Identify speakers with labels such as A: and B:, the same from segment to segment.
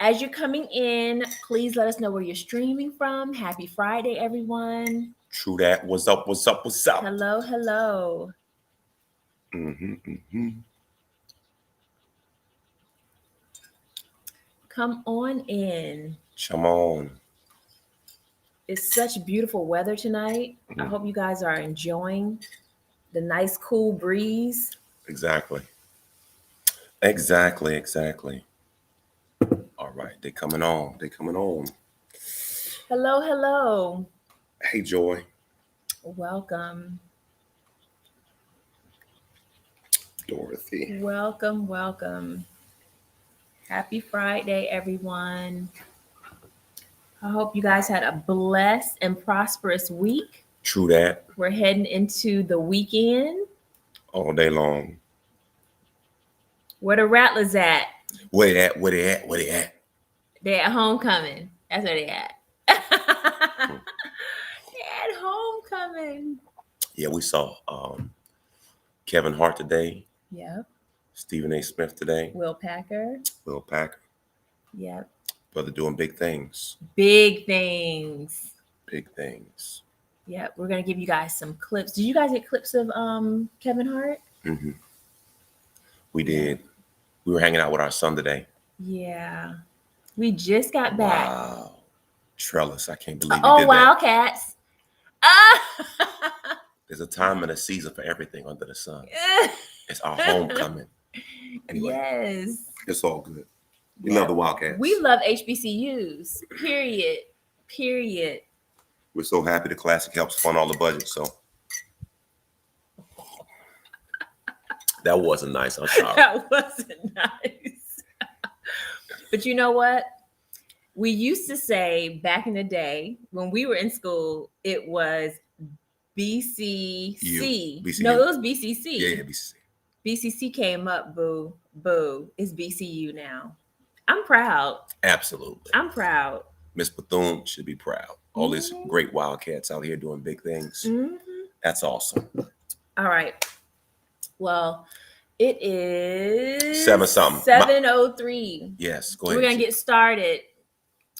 A: As you're coming in, please let us know where you're streaming from. Happy Friday, everyone.
B: True that. What's up? What's up? What's up?
A: Hello, hello.
B: Mm-hmm.
A: Come on in.
B: Come on.
A: It's such beautiful weather tonight. I hope you guys are enjoying the nice cool breeze.
B: Exactly. All right, they coming on.
A: Hello, hello.
B: Hey, Joy.
A: Welcome.
B: Dorothy.
A: Welcome. Happy Friday, everyone. I hope you guys had a blessed and prosperous week.
B: True that.
A: We're heading into the weekend.
B: All day long.
A: Where the Rattlers at?
B: Where they at?
A: They at homecoming. That's where they at. They at homecoming.
B: Yeah, we saw Kevin Hart today.
A: Yep.
B: Stephen A. Smith today.
A: Will Packer. Yep.
B: Brother doing big things.
A: Big things.
B: Yep,
A: we're gonna give you guys some clips. Did you guys get clips of Kevin Hart?
B: Mm-hmm. We did. We were hanging out with our son today.
A: Yeah. We just got back.
B: Wow. Trellis, I can't believe you did
A: Wildcats.
B: that. There's a time and a season for everything under the sun. It's our homecoming. Anyway,
A: yes.
B: It's all good. We love the Wildcats.
A: We love HBCUs. Period.
B: We're so happy the Classic helps fund all the budget. So that wasn't nice. I'm sorry.
A: That wasn't nice. But you know what? We used to say back in the day when we were in school, it was BCC.
B: BCU.
A: No, it was BCC.
B: Yeah, BCC.
A: BCC came up, boo. It's BCU now. I'm proud.
B: Absolutely.
A: I'm proud.
B: Miss Bethune should be proud. All these great Wildcats out here doing big things.
A: Mm-hmm.
B: That's awesome.
A: All right. Well, it is
B: 7:03. Yes, go ahead.
A: We're going to get started.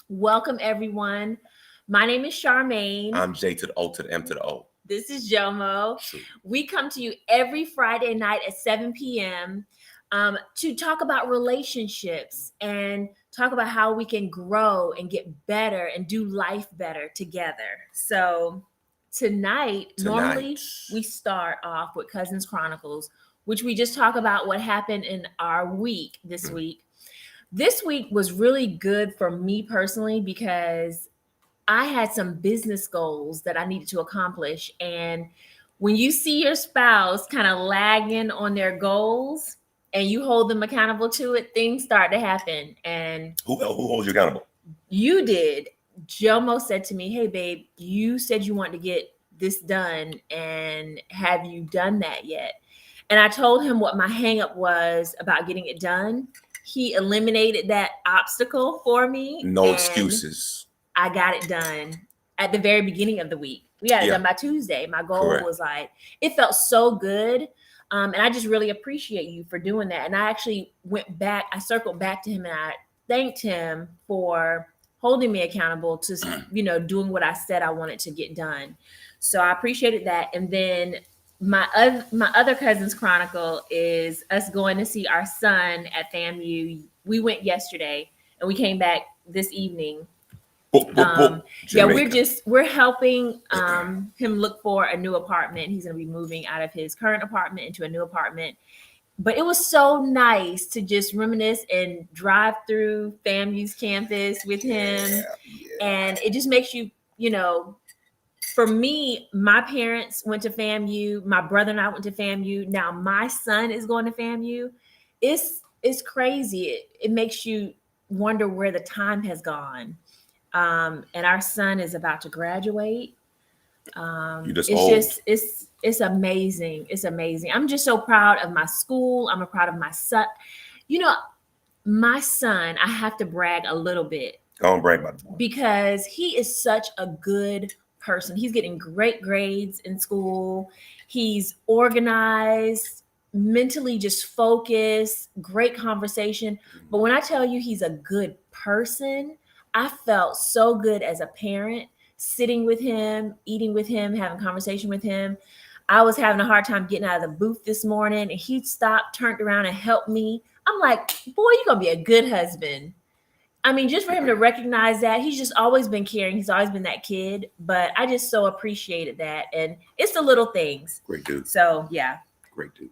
A: Welcome, everyone. My name is Charmaine.
B: I'm J to the O to the M to the O.
A: This is Jomo.
B: True.
A: We come to you every Friday night at 7 p.m. To talk about relationships and talk about how we can grow and get better and do life better together. So tonight, normally we start off with Cousins Chronicles, which we just talk about what happened in our week this week. This week was really good for me personally because I had some business goals that I needed to accomplish. And when you see your spouse kind of lagging on their goals and you hold them accountable to it, things start to happen. And
B: who holds you accountable?
A: You did. Jomo said to me, hey, babe, you said you want to get this done. And have you done that yet? And I told him what my hang up was about getting it done. He eliminated that obstacle for me.
B: No excuses.
A: I got it done at the very beginning of the week. We got it done by Tuesday. My goal was like, it felt so good. And I just really appreciate you for doing that. And I actually I circled back to him and I thanked him for holding me accountable to, doing what I said I wanted to get done. So I appreciated that. And then my other Cousins Chronicle is us going to see our son at FAMU. We went yesterday and we came back this evening. We're helping him look for a new apartment. He's going to be moving out of his current apartment into a new apartment. But it was so nice to just reminisce and drive through FAMU's campus with him. Yeah. And it just makes you, for me, my parents went to FAMU. My brother and I went to FAMU. Now my son is going to FAMU. It's crazy. It makes you wonder where the time has gone. And our son is about to graduate. It's amazing. It's amazing. I'm just so proud of my school. I'm proud of my son. My son, I have to brag a little bit.
B: Don't brag about it.
A: Because he is such a good person. He's getting great grades in school. He's organized. mentally just focused, great conversation. But when I tell you he's a good person, I felt so good as a parent sitting with him, eating with him, having conversation with him. I was having a hard time getting out of the booth this morning, and he stopped, turned around, and helped me. I'm like, boy, you're gonna be a good husband. I mean, just for him to recognize that, he's just always been caring. He's always been that kid. But I just so appreciated that. And it's the little things.
B: Great dude.
A: So, yeah.
B: Great dude.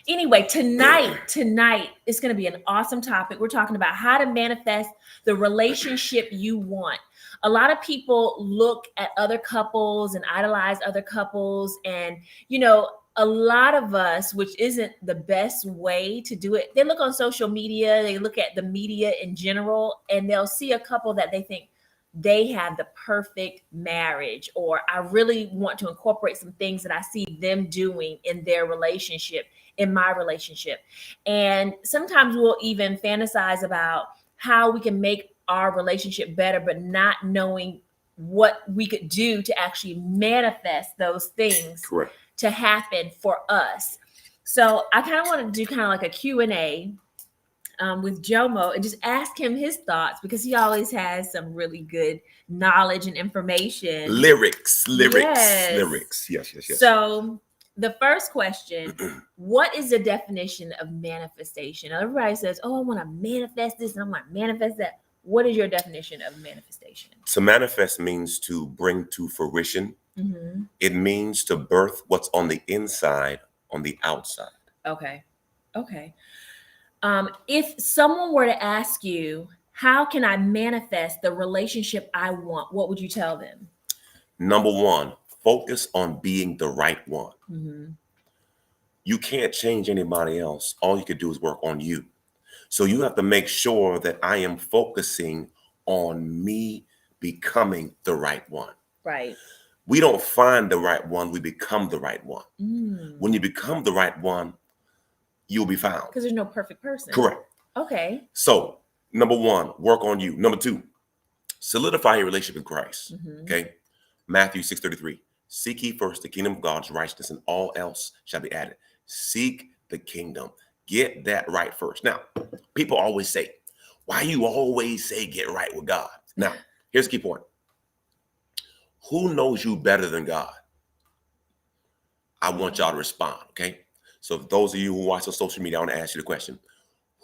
A: Anyway, tonight is going to be an awesome topic. We're talking about how to manifest the relationship you want. A lot of people look at other couples and idolize other couples. And, you know, a lot of us, which isn't the best way to do it, they look on social media, they look at the media in general, and they'll see a couple that they think they have the perfect marriage, or I really want to incorporate some things that I see them doing in their relationship, in my relationship. And sometimes we'll even fantasize about how we can make our relationship better, but not knowing what we could do to actually manifest those things.
B: Correct.
A: To happen for us. So I kind of want to do kind of like a Q&A with Jomo and just ask him his thoughts, because he always has some really good knowledge and information.
B: Lyrics.
A: Yes.
B: Yes.
A: So the first question, what is the definition of manifestation? Everybody says, oh, I want to manifest this and I want to manifest that. What is your definition of manifestation?
B: To manifest means to bring to fruition. Mm-hmm. It means to birth what's on the inside on the outside.
A: Okay. If someone were to ask you, how can I manifest the relationship I want? What would you tell them?
B: Number one, focus on being the right one. Mm-hmm. You can't change anybody else. All you could do is work on you. So you have to make sure that I am focusing on me becoming the right one.
A: Right.
B: We don't find the right one. We become the right one. When you become the right one, you'll be found.
A: Because there's no perfect person.
B: Correct.
A: Okay.
B: So, number one, work on you. Number two, solidify your relationship with Christ. Mm-hmm. Okay. Matthew 6:33. Seek ye first the kingdom of God's righteousness, and all else shall be added. Seek the kingdom. Get that right first. Now, people always say, why you always say get right with God? Now, here's the key point. Who knows you better than God? I want y'all to respond, okay? So for those of you who watch on social media, I want to ask you the question.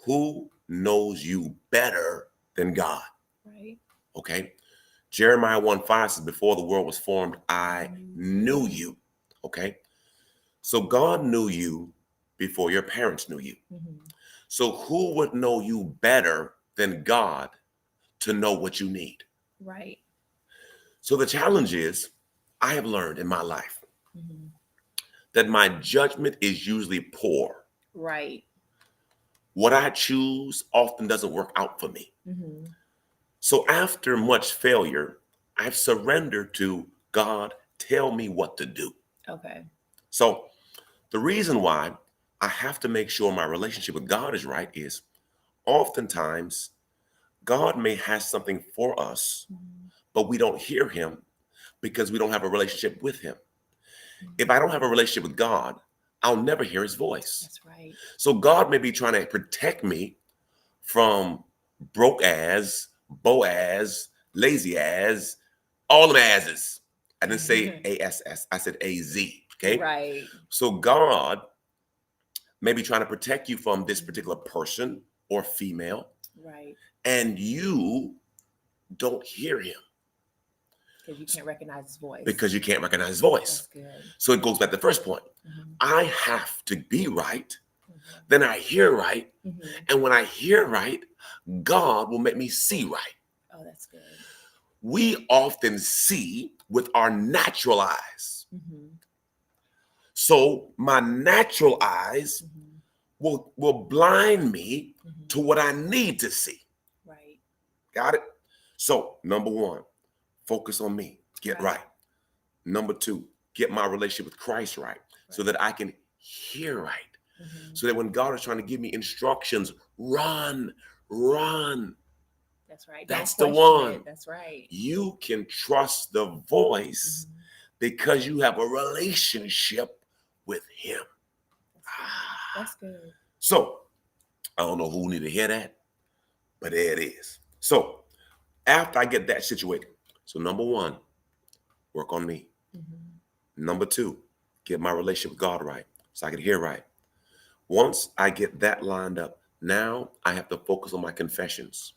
B: Who knows you better than God?
A: Right.
B: Okay. Jeremiah 1:5 says, before the world was formed, I knew you. Okay. So God knew you before your parents knew you. Mm-hmm. So who would know you better than God to know what you need?
A: Right.
B: So the challenge is, I have learned in my life that my judgment is usually poor.
A: Right.
B: What I choose often doesn't work out for me. Mm-hmm. So after much failure, I've surrendered to God, tell me what to do.
A: Okay.
B: So the reason why I have to make sure my relationship with God is right is oftentimes God may have something for us, but we don't hear him because we don't have a relationship with him. If I don't have a relationship with God, I'll never hear his voice.
A: That's right.
B: So God may be trying to protect me from broke ass, Boaz, lazy ass, all them asses. I didn't say ASS, I said AZ, okay?
A: Right.
B: So God may be trying to protect you from this particular person or female.
A: Right.
B: And you don't hear him.
A: Because you can't recognize his voice.
B: Because you can't recognize his voice.
A: That's good.
B: So it goes back to the first point. Mm-hmm. I have to be right. Mm-hmm. Then I hear right. Mm-hmm. And when I hear right, God will make me see right.
A: Oh, that's good.
B: We often see with our natural eyes. Mm-hmm. So my natural eyes will blind me to what I need to see.
A: Right.
B: Got it? So number one, focus on me, get right. Number two, get my relationship with Christ right, so that I can hear right. Mm-hmm. So that when God is trying to give me instructions, run.
A: That's right.
B: That's the one.
A: That's right.
B: You can trust the voice because you have a relationship with him.
A: That's good.
B: So I don't know who need to hear that, but there it is. So after I get that situated, so number one, work on me. Number two, get my relationship with God right so I can hear right. Once I get that lined up, now I have to focus on my confessions.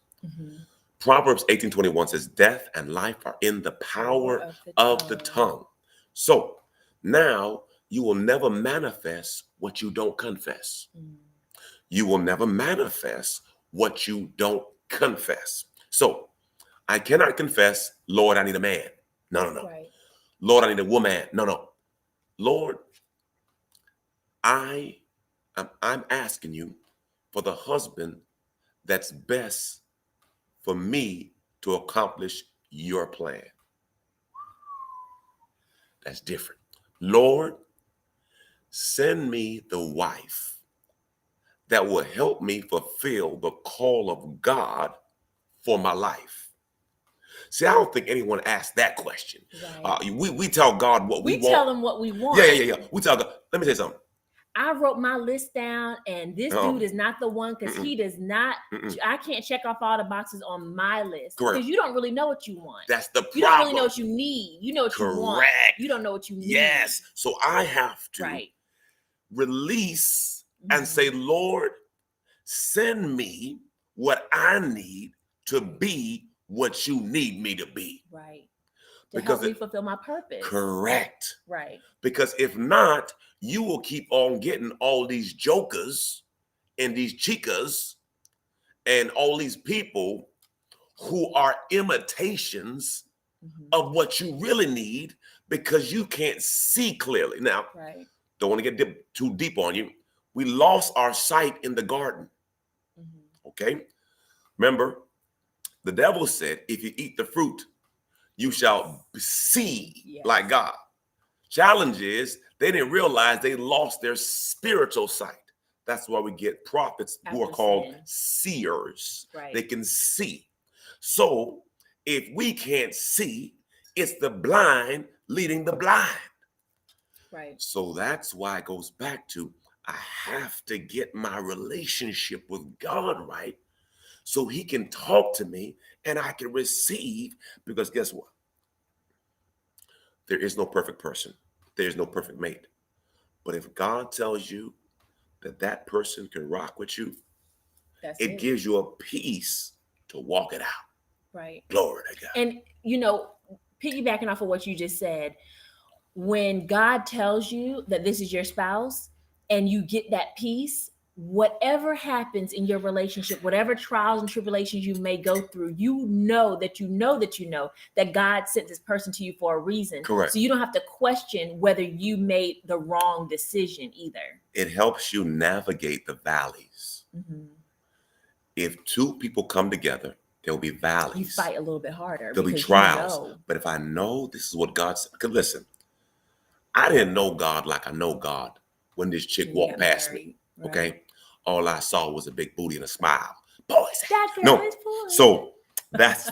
B: Proverbs 18:21 says, death and life are in the power of the tongue. So now you will never manifest what you don't confess. You will never manifest what you don't confess. So I cannot confess, Lord, I need a man. No.
A: Right.
B: Lord, I need a woman. No. Lord, I'm asking you for the husband that's best for me to accomplish your plan. That's different. Lord, send me the wife that will help me fulfill the call of God for my life. See, I don't think anyone asked that question.
A: Right.
B: We tell God what we want.
A: We tell him what we want.
B: Yeah. We tell God. Let me say something.
A: I wrote my list down, and this dude is not the one because he does not. I can't check off all the boxes on my list.
B: Correct.
A: Because you don't really know what you want.
B: That's the problem.
A: You don't really know what you need. You know what you want. You don't know what you need.
B: Yes. So I have to release and say, Lord, send me what I need to be what you need me to be.
A: Right. To help me fulfill my purpose.
B: Correct.
A: Right.
B: Because if not, you will keep on getting all these jokers and these chicas and all these people who are imitations of what you really need because you can't see clearly. Now, don't want to get too deep on you. We lost our sight in the garden. Okay? Remember, the devil said, if you eat the fruit, you shall see like God. Challenge is they didn't realize they lost their spiritual sight. That's why we get prophets who are called seers. They can see. So if we can't see, it's the blind leading the blind. Right. So that's why it goes back to I have to get my relationship with God right so he can talk to me and I can receive, because guess what? There is no perfect person. There's no perfect mate. But if God tells you that that person can rock with you, it gives you a peace to walk it out.
A: Right.
B: Glory to God.
A: And, piggybacking off of what you just said, when God tells you that this is your spouse and you get that peace, whatever happens in your relationship, whatever trials and tribulations you may go through, you know that God sent this person to you for a reason.
B: Correct.
A: So you don't have to question whether you made the wrong decision either.
B: It helps you navigate the valleys. If two people come together, there'll be valleys.
A: You fight a little bit harder.
B: There'll be trials. But if I know this is what God said, because listen, I didn't know God like I know God when this chick walked past me. Right. Okay. All I saw was a big booty and a smile. Poison. So that's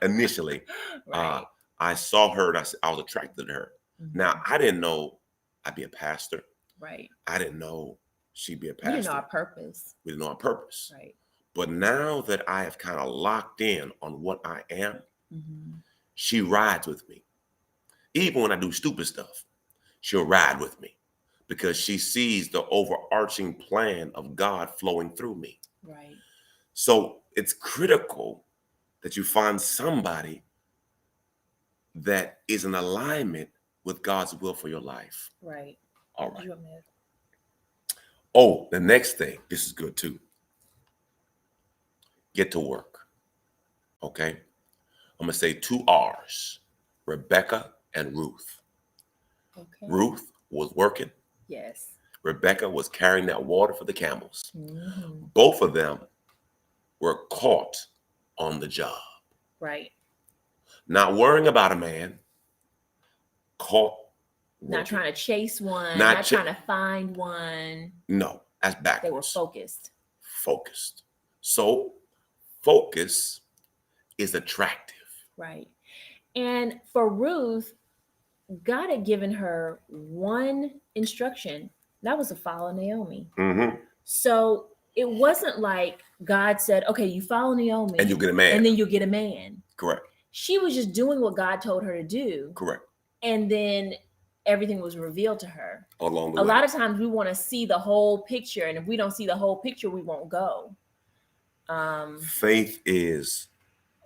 B: initially. Right. I saw her and I was attracted to her. Now I didn't know I'd be a pastor.
A: Right.
B: I didn't know she'd be a pastor.
A: We didn't know our purpose.
B: We didn't know our purpose.
A: Right.
B: But now that I have kind of locked in on what I am, she rides with me. Even when I do stupid stuff, she'll ride with me because she sees the overarching plan of God flowing through me.
A: Right.
B: So it's critical that you find somebody that is in alignment with God's will for your life.
A: Right.
B: All right. Oh, the next thing, this is good too. Get to work. Okay. I'm going to say 2 R's, Rebecca and Ruth. Okay. Ruth was working.
A: Yes.
B: Rebecca was carrying that water for the camels. Both of them were caught on the job.
A: Right.
B: Not worrying about a man, caught working.
A: Not trying to chase one, not trying to find one.
B: No, that's backwards.
A: They were focused.
B: Focused. So focus is attractive.
A: Right. And for Ruth, God had given her one instruction That was a follow Naomi.
B: Mm-hmm.
A: So it wasn't like God said, okay, you follow Naomi
B: And you'll get a man.
A: and then you'll get a man.
B: Correct.
A: She was just doing what God told her to do.
B: Correct.
A: And then everything was revealed to her.
B: Along the
A: A
B: way.
A: lot of times we want to see the whole picture. And if we don't see the whole picture, we won't go.
B: Faith is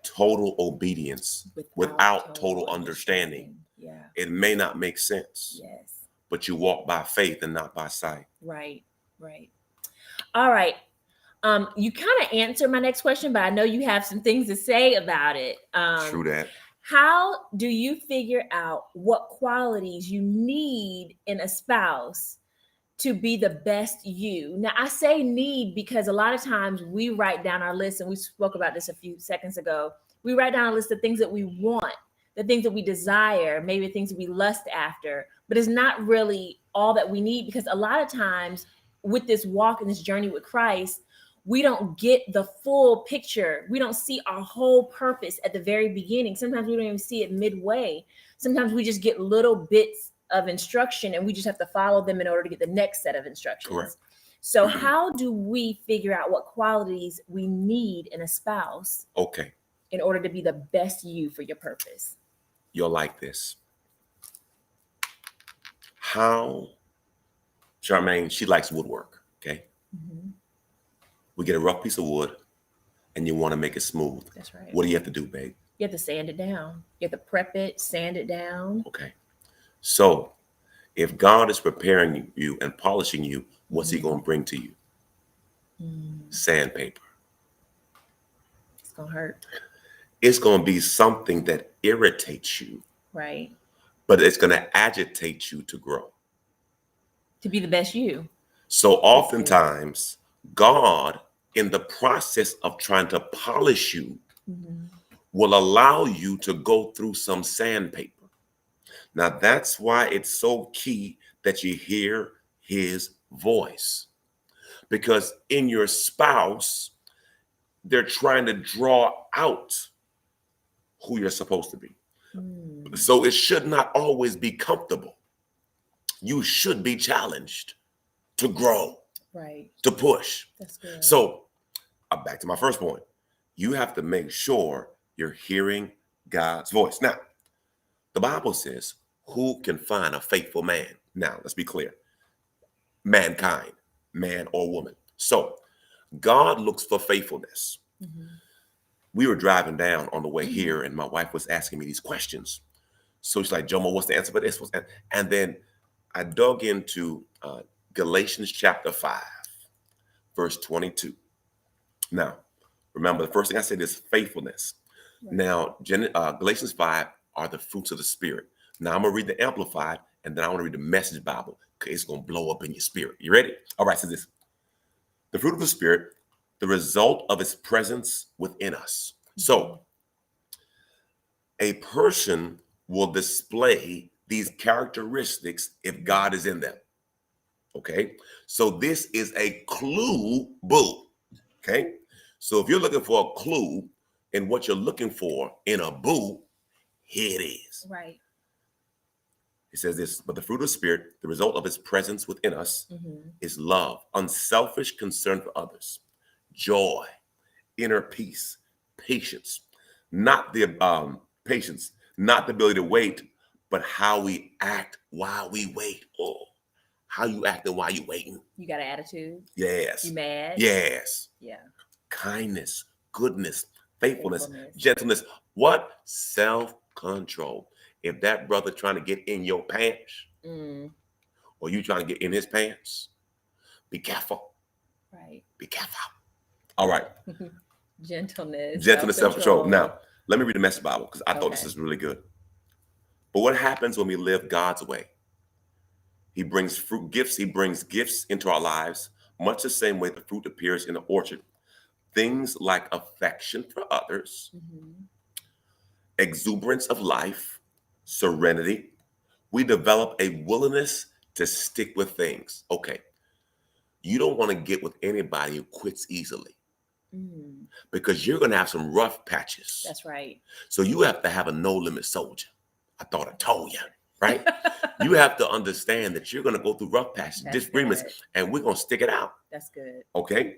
B: total obedience without total understanding.
A: Yeah.
B: It may not make sense.
A: Yes.
B: But you walk by faith and not by sight.
A: Right. Right. All right. You kind of answered my next question, but I know you have some things to say about it.
B: True that.
A: How do you figure out what qualities you need in a spouse to be the best you? Now, I say need because a lot of times we write down our list, and we spoke about this a few seconds ago. We write down a list of things that we want, the things that we desire, maybe things that we lust after, but it's not really all that we need, because a lot of times with this walk and this journey with Christ, we don't get the full picture. We don't see our whole purpose at the very beginning. Sometimes we don't even see it midway. Sometimes we just get little bits of instruction and we just have to follow them in order to get the next set of instructions.
B: Correct.
A: So how do we figure out what qualities we need in a spouse?
B: Okay.
A: In order to be the best you for your purpose?
B: You'll like this. How Charmaine, she likes woodwork. Okay.
A: Mm-hmm.
B: We get a rough piece of wood and you want to make it smooth.
A: That's right.
B: What do you have to do, babe?
A: You have to sand it down. You have to prep it, sand it down.
B: Okay. So if God is preparing you and polishing you, what's he going to bring to you? Sandpaper.
A: It's going to hurt.
B: It's going to be something that irritates you.
A: Right.
B: But it's going to agitate you to grow.
A: To be the best you.
B: So oftentimes, God, in the process of trying to polish you, will allow you to go through some sandpaper. Now, that's why it's so key that you hear his voice. Because in your spouse, they're trying to draw out who you're supposed to be. So it should not always be comfortable. You should be challenged to grow,
A: right?
B: To push.
A: That's good.
B: So back to my first point. You have to make sure you're hearing God's voice. Now, the Bible says, who can find a faithful man? Now, let's be clear. Mankind, man or woman. So God looks for faithfulness. We were driving down on the way here and my wife was asking me these questions. So she's like, Jomo, what's the answer for this? And then I dug into Galatians chapter 5, verse 22. Now, remember, the first thing I said is faithfulness. Right. Now, Galatians 5 are the fruits of the Spirit. Now, I'm going to read the Amplified, and then I want to read the Message Bible, because it's going to blow up in your spirit. You ready? All right, so this. The fruit of the Spirit, the result of his presence within us. So, a person will display these characteristics if God is in them. Okay? So, this is a clue, boo. Okay? So, if you're looking for a clue in what you're looking for in a boo, here it is.
A: Right.
B: It says this, but the fruit of the Spirit, the result of his presence within us, is love, unselfish concern for others, joy, inner peace, patience, not the ability to wait, but how we act while we wait. Oh, how you acting while you waiting? You
A: got an attitude?
B: Yes.
A: You mad?
B: Yes.
A: Yeah.
B: Kindness, goodness, faithfulness, gentleness. What? Self-control. If that brother trying to get in your pants, or you trying to get in his pants, be careful.
A: Right.
B: Be careful. All right.
A: Gentleness,
B: self-control. Now, let me read the Message Bible, because I thought this is really good. But what happens when we live God's way? He brings fruit gifts. He brings gifts into our lives, much the same way the fruit appears in the orchard. Things like affection for others, exuberance of life, serenity. We develop a willingness to stick with things. Okay. You don't want to get with anybody who quits easily, because you're going to have some rough patches.
A: That's right.
B: So you have to have a no-limit soldier. I thought I told you. right? You have to understand that you're going to go through rough patches, disagreements, and we're going to stick it out.
A: That's good.
B: Okay?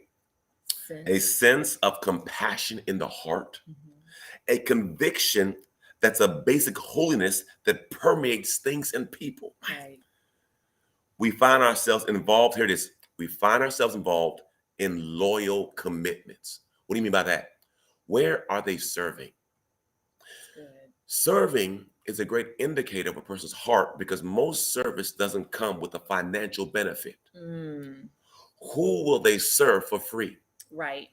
B: A sense of compassion in the heart, a conviction that's a basic holiness that permeates things and people.
A: Right.
B: We find ourselves involved, here it is, we find ourselves involved in loyal commitments. What do you mean by that? Where are they serving?
A: Good.
B: Serving is a great indicator of a person's heart because most service doesn't come with a financial benefit. Who will they serve for free?
A: Right.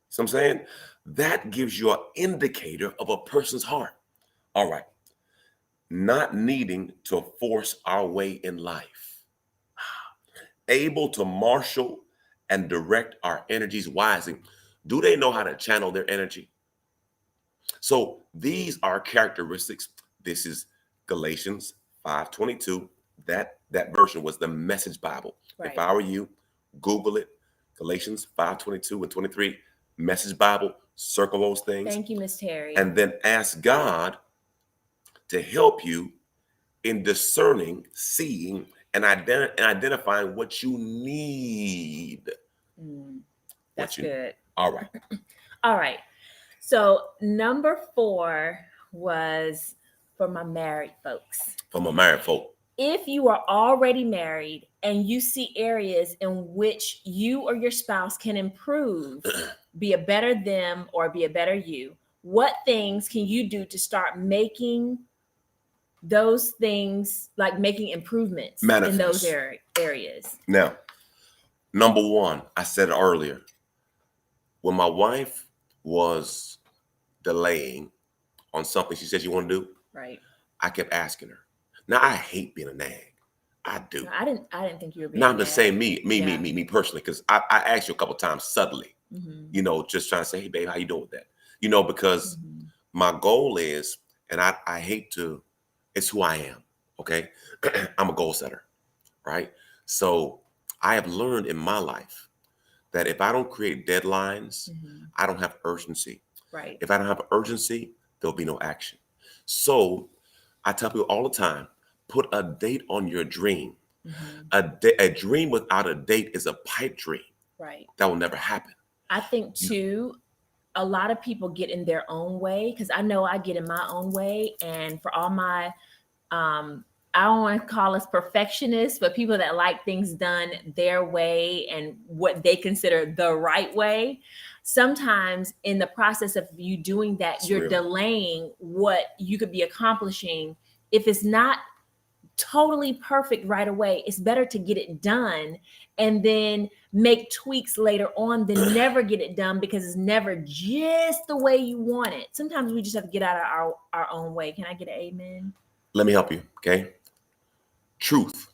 B: So I'm saying that gives you an indicator of a person's heart. All right. Not needing to force our way in life. Able to marshal and direct our energies wisely. Do they know how to channel their energy? So these are characteristics. This is Galatians 5:22. That version was the Message Bible.
A: Right.
B: If I were you, Google it. Galatians 5:22 and 23. Message Bible. Circle those things.
A: Thank you, Miss Terry.
B: And then ask God to help you in discerning, seeing, and identifying what you need.
A: That's good.
B: All right.
A: All right. So number 4 was for my married folks.
B: For my married folk.
A: If you are already married and you see areas in which you or your spouse can improve, be a better them or be a better you, what things can you do to start making those things, like making improvements in those areas?
B: Now, number 1, I said it earlier. When my wife was delaying on something she said she wanted to do,
A: right,
B: I kept asking her. Now, I hate being a nag. I do.
A: No, I didn't think you were being
B: Now, I'm just saying me personally, because I asked you a couple of times subtly, just trying to say, hey, babe, how you doing with that? Because my goal is, and I hate to, it's who I am, okay? I'm a goal setter, right? So I have learned in my life that if I don't create deadlines, I don't have urgency.
A: Right.
B: If I don't have urgency, there'll be no action. So I tell people all the time, put a date on your dream. A dream without a date is a pipe dream. Right. That will never happen.
A: I think too, a lot of people get in their own way, because I know I get in my own way. And for all my, I don't want to call us perfectionists, but people that like things done their way and what they consider the right way. Sometimes in the process of you doing that, you're delaying what you could be accomplishing. If it's not totally perfect right away, it's better to get it done and then make tweaks later on than never get it done, because it's never just the way you want it. Sometimes we just have to get out of our own way. Can I get an amen?
B: Let me help you, okay? Truth.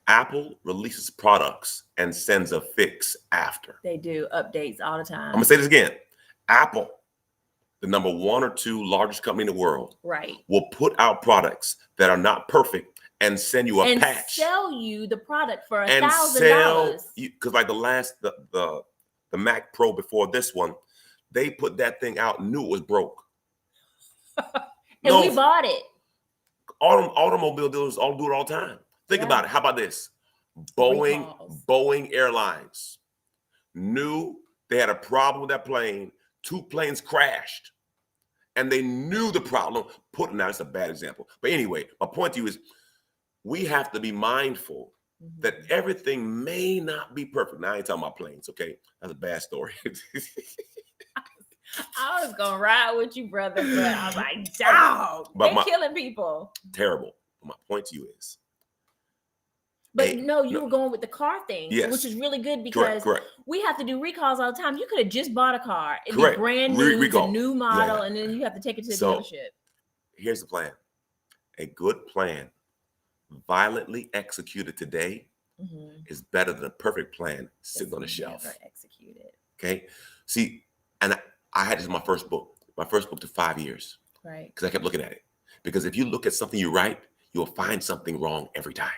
B: Apple releases products and sends a fix after.
A: They do updates all the time.
B: I'm gonna say this again. Apple, the number 1 or 2 largest company in the world,
A: right,
B: will put out products that are not perfect and send you a patch.
A: And sell you the product for $1,000.
B: Because like the Mac Pro before this one, they put that thing out and knew it was broke.
A: And we bought it.
B: Automobile dealers all do it all the time. Think about it. How about this? Boeing Airlines knew they had a problem with that plane. 2 planes crashed, and they knew the problem. Now, it's a bad example. But anyway, my point to you is we have to be mindful that everything may not be perfect. Now, I ain't talking about planes, okay? That's a bad story.
A: I was going to ride with you, brother, but I was like, dog, they're killing people.
B: Terrible. But my point to you is,
A: but you were going with the car thing, which is really good, because we have to do recalls all the time. You could have just bought a car. It'd be brand new, it's a new model, and then you have to take it to the dealership. Here's
B: the plan. A good plan, violently executed today, is better than a perfect plan sitting on a shelf.
A: Never executed.
B: Okay? See, and I had this in my first book. My first book took 5 years.
A: Right.
B: Because I kept looking at it. Because if you look at something you write, you'll find something wrong every time.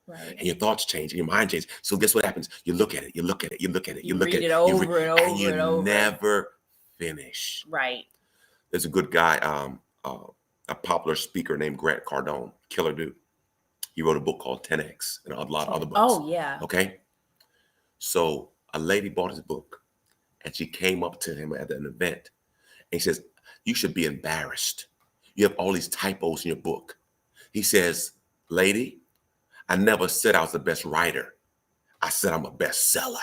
A: Right.
B: And your thoughts change and your mind changes. So guess what happens? You look at it, you look at it, you look at it, you look at it.
A: Over and over
B: and you
A: and over.
B: never finish.
A: Right.
B: There's a good guy, a popular speaker named Grant Cardone, killer dude. He wrote a book called 10X and a lot of other books.
A: Oh, yeah.
B: Okay. So a lady bought his book and she came up to him at an event and he says, you should be embarrassed. You have all these typos in your book. He says, lady, I never said I was the best writer. I said I'm a bestseller.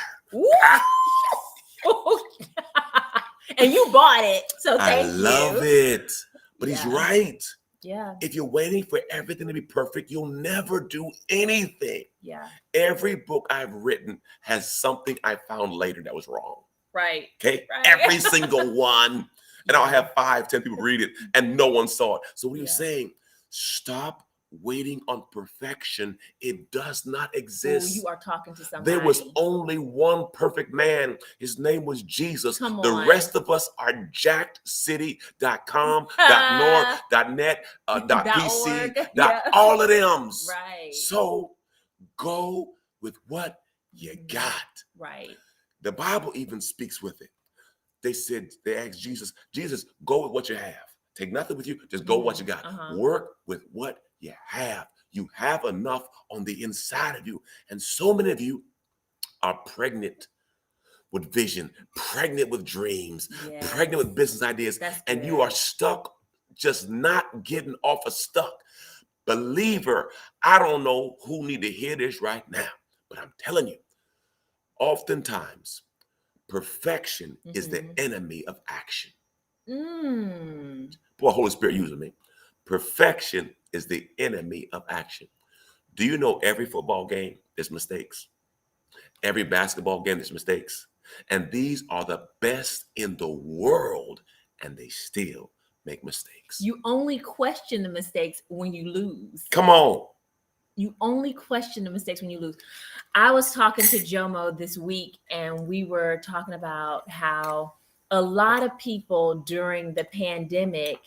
A: And you bought it. So thank you.
B: I love it. But
A: Yeah.
B: he's right.
A: Yeah.
B: If you're waiting for everything to be perfect, you'll never do anything.
A: Yeah.
B: Every book I've written has something I found later that was wrong.
A: Right.
B: Okay.
A: Right.
B: Every single one. And I'll have 5, 10 people read it and no one saw it. So what are you saying? Stop waiting on perfection. It does not exist.
A: Ooh, you are talking to somebody.
B: There was only one perfect man. His name was Jesus.
A: Come
B: the
A: on.
B: rest of us are jackedcity.com, .north, .net, .pc,
A: Yeah.
B: all of them.
A: Right.
B: So go with what you got.
A: Right.
B: The Bible even speaks with it. They asked Jesus, go with what you have. Take nothing with you. Just go with what you got. Work with what you have. You have enough on the inside of you. And so many of you are pregnant with vision, pregnant with dreams, pregnant with business ideas, and you are stuck, just not getting off of stuck. Believer, I don't know who need to hear this right now, but I'm telling you, oftentimes, perfection is the enemy of action. Boy, Holy Spirit using me. Perfection is the enemy of action. Do you know every football game there's mistakes? Every basketball game there's mistakes. And these are the best in the world, and they still make mistakes.
A: You only question the mistakes when you lose.
B: Come on.
A: You only question the mistakes when you lose. I was talking to Jomo this week, and we were talking about how a lot of people during the pandemic,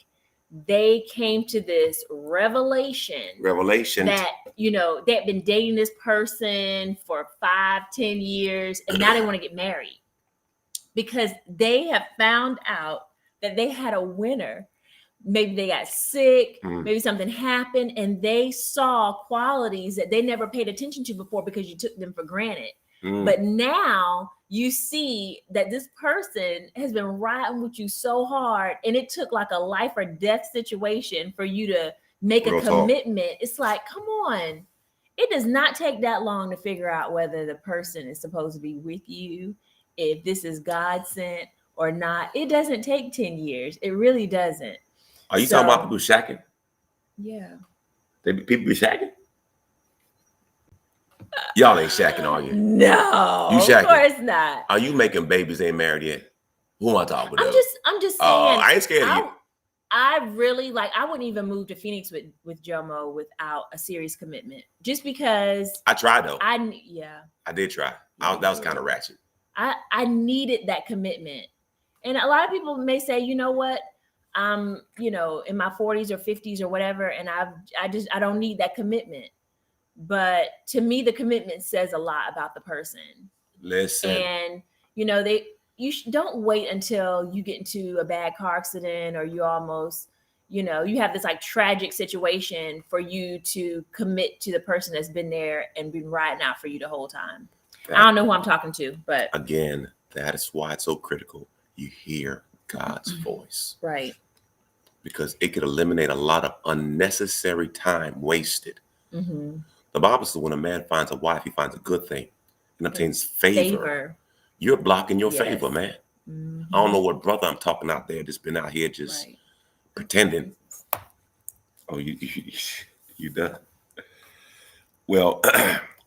A: they came to this revelation that, you know, they had been dating this person for 5, 10 years, and now they want to get married because they have found out that they had a winner. Maybe they got sick, maybe something happened, and they saw qualities that they never paid attention to before because you took them for granted. But now you see that this person has been riding with you so hard, and it took like a life or death situation for you to make a commitment. It's like, come on. It does not take that long to figure out whether the person is supposed to be with you, if this is God sent or not. It doesn't take 10 years. It really doesn't.
B: Are you talking about people shacking?
A: Yeah.
B: People be shacking? Y'all ain't shacking, are you?
A: No,
B: you shacking.
A: Of course not.
B: Are you making babies ain't married yet? Who am I talking to?
A: I'm just saying.
B: I ain't scared of you.
A: I really I wouldn't even move to Phoenix with Jomo without a serious commitment. Just because
B: I tried though.
A: I
B: did try. That was kind of ratchet.
A: I needed that commitment. And a lot of people may say, you know what? I'm, you know, in my 40s or 50s or whatever, and I don't need that commitment. But to me, the commitment says a lot about the person.
B: Listen.
A: And, you know, don't wait until you get into a bad car accident or you almost, you know, you have this like tragic situation for you to commit to the person that's been there and been riding out for you the whole time. I don't know who I'm talking to, but.
B: Again, that is why it's so critical. You hear God's voice.
A: Right.
B: Because it could eliminate a lot of unnecessary time wasted. The Bible says when a man finds a wife, he finds a good thing and obtains favor. You're blocking your favor, man. I don't know what brother I'm talking out there that's been out here just pretending. Oh, you done? Well,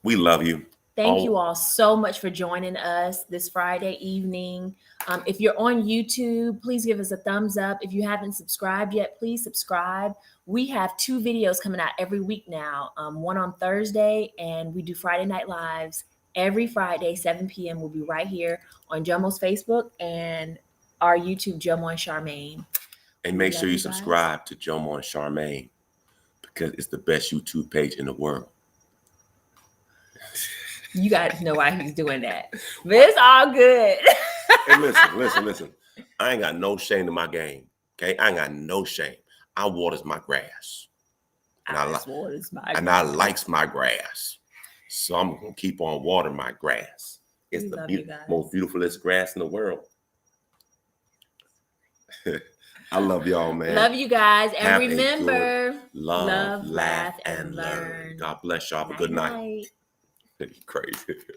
B: we love you.
A: Thank you all so much for joining us this Friday evening. If you're on YouTube, please give us a thumbs up. If you haven't subscribed yet, please subscribe. We have 2 videos coming out every week now, one on Thursday, and we do Friday Night Lives every Friday, 7 p.m. We'll be right here on Jomo's Facebook and our YouTube, Jomo and Charmaine.
B: And make sure you subscribe to Jomo and Charmaine because it's the best YouTube page in the world.
A: You guys know why he's doing that. But it's all good.
B: Hey, listen. I ain't got no shame in my game. Okay? I ain't got no shame. I waters my grass. I likes my grass. So I'm gonna keep on watering my grass. It's the most beautifulest grass in the world. I love y'all, man.
A: Love you guys. And
B: Have
A: remember,
B: love, laugh, and learn. God bless y'all. Have a good night. Crazy.